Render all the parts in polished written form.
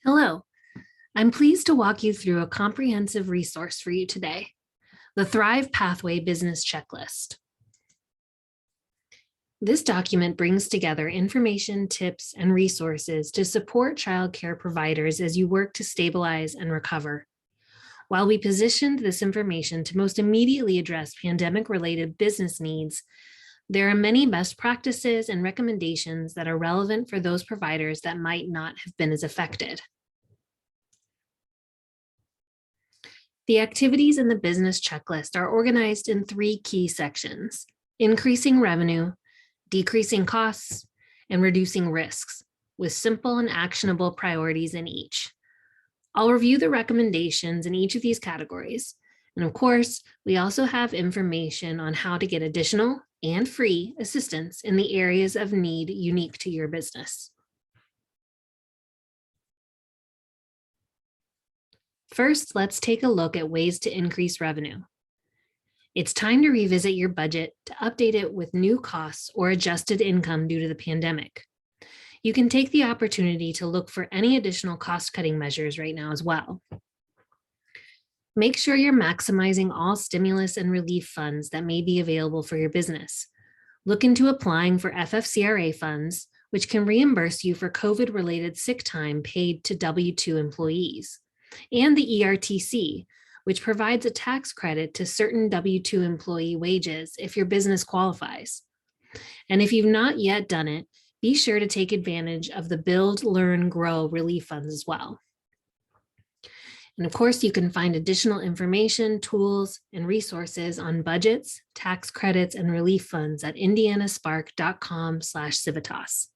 Hello, I'm pleased to walk you through a comprehensive resource for you today, the Thrive Pathway Business Checklist. This document brings together information, tips, and resources to support childcare providers as you work to stabilize and recover. While we positioned this information to most immediately address pandemic-related business needs, there are many best practices and recommendations that are relevant for those providers that might not have been as affected. The activities in the business checklist are organized in three key sections: increasing revenue, decreasing costs, and reducing risks, with simple and actionable priorities in each. I'll review the recommendations in each of these categories. And of course, we also have information on how to get additional and free assistance in the areas of need unique to your business. First, let's take a look at ways to increase revenue. It's time to revisit your budget to update it with new costs or adjusted income due to the pandemic. You can take the opportunity to look for any additional cost-cutting measures right now as well. Make sure you're maximizing all stimulus and relief funds that may be available for your business. Look into applying for FFCRA funds, which can reimburse you for COVID-related sick time paid to W-2 employees, and the ERTC, which provides a tax credit to certain W-2 employee wages if your business qualifies. And if you've not yet done it, be sure to take advantage of the Build, Learn, Grow relief funds as well. And of course, you can find additional information, tools, and resources on budgets, tax credits, and relief funds at indianaspark.com/civitas.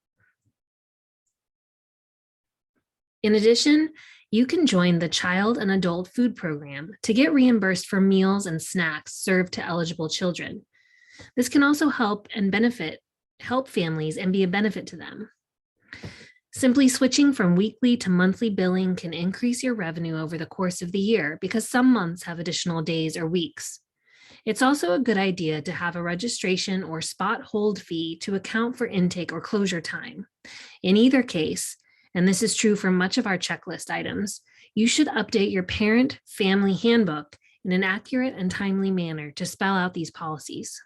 In addition, you can join the Child and Adult Food Program to get reimbursed for meals and snacks served to eligible children. This can also help families and be a benefit to them. Simply switching from weekly to monthly billing can increase your revenue over the course of the year because some months have additional days or weeks. It's also a good idea to have a registration or spot hold fee to account for intake or closure time. In either case, and this is true for much of our checklist items, you should update your parent family handbook in an accurate and timely manner to spell out these policies.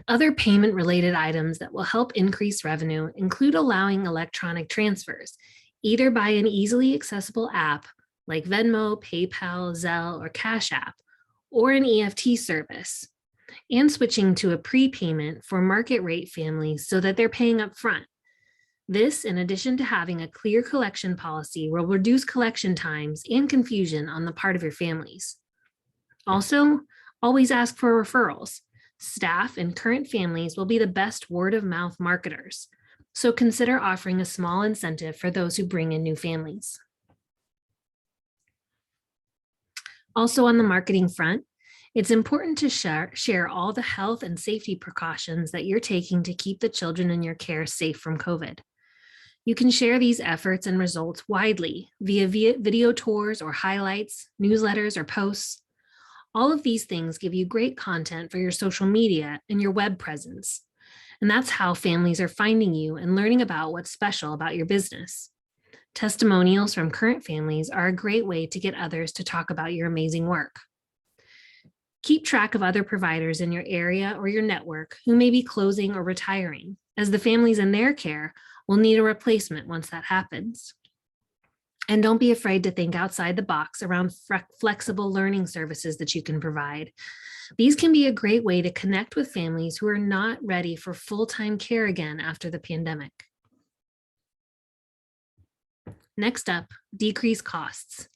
Other payment-related items that will help increase revenue include allowing electronic transfers, either by an easily accessible app like Venmo, PayPal, Zelle, or Cash App, or an EFT service, and switching to a prepayment for market rate families so that they're paying up front. This, in addition to having a clear collection policy, will reduce collection times and confusion on the part of your families. Also, always ask for referrals. Staff and current families will be the best word-of-mouth marketers, so consider offering a small incentive for those who bring in new families. Also on the marketing front, it's important to share all the health and safety precautions that you're taking to keep the children in your care safe from COVID. You can share these efforts and results widely via video tours or highlights, newsletters, or posts. All of these things give you great content for your social media and your web presence. And that's how families are finding you and learning about what's special about your business. Testimonials from current families are a great way to get others to talk about your amazing work. Keep track of other providers in your area or your network who may be closing or retiring, as the families in their care will need a replacement once that happens. And don't be afraid to think outside the box around flexible learning services that you can provide. These can be a great way to connect with families who are not ready for full-time care again after the pandemic. Next up, decrease costs.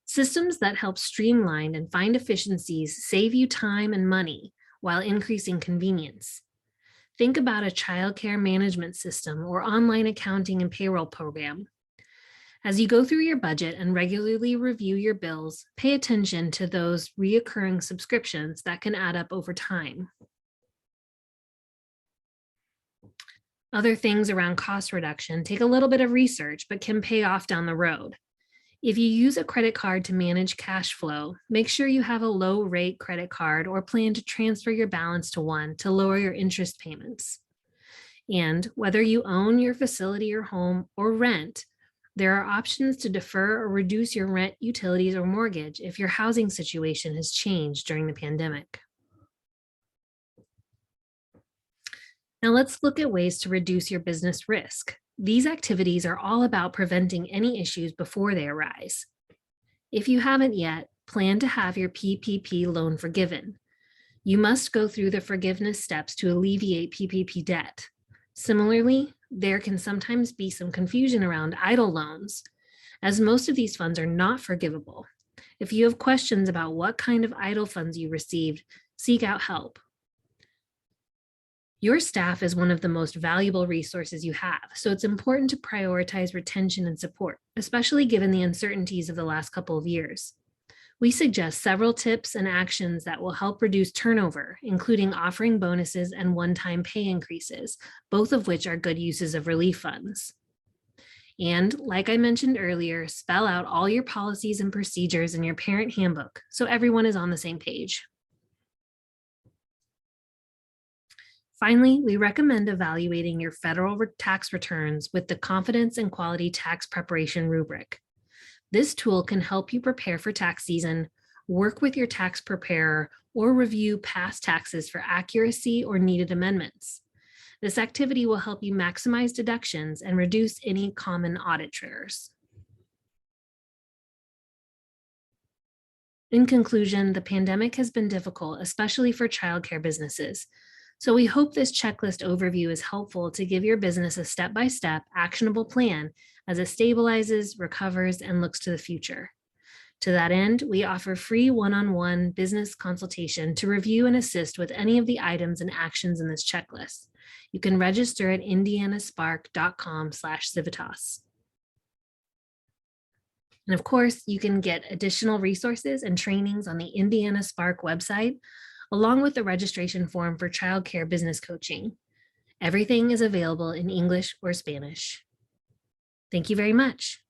Systems that help streamline and find efficiencies save you time and money while increasing convenience. Think about a childcare management system or online accounting and payroll program. As you go through your budget and regularly review your bills, pay attention to those recurring subscriptions that can add up over time. Other things around cost reduction take a little bit of research, but can pay off down the road. If you use a credit card to manage cash flow, make sure you have a low rate credit card or plan to transfer your balance to one to lower your interest payments. And whether you own your facility or home or rent, there are options to defer or reduce your rent, utilities, or mortgage if your housing situation has changed during the pandemic. Now let's look at ways to reduce your business risk. These activities are all about preventing any issues before they arise. If you haven't yet, plan to have your PPP loan forgiven. You must go through the forgiveness steps to alleviate PPP debt. Similarly, there can sometimes be some confusion around EIDL loans, as most of these funds are not forgivable. If you have questions about what kind of EIDL funds you received, seek out help. Your staff is one of the most valuable resources you have, so it's important to prioritize retention and support, especially given the uncertainties of the last couple of years. We suggest several tips and actions that will help reduce turnover, including offering bonuses and one-time pay increases, both of which are good uses of relief funds. And like I mentioned earlier, spell out all your policies and procedures in your parent handbook so everyone is on the same page. Finally, we recommend evaluating your federal tax returns with the Confidence and Quality Tax Preparation Rubric. This tool can help you prepare for tax season, work with your tax preparer, or review past taxes for accuracy or needed amendments. This activity will help you maximize deductions and reduce any common audit triggers. In conclusion, the pandemic has been difficult, especially for childcare businesses. So we hope this checklist overview is helpful to give your business a step-by-step actionable plan as it stabilizes, recovers, and looks to the future. To that end, we offer free one-on-one business consultation to review and assist with any of the items and actions in this checklist. You can register at indianaspark.com/civitas. And of course, you can get additional resources and trainings on the Indiana Spark website, along with the registration form for childcare business coaching. Everything is available in English or Spanish. Thank you very much.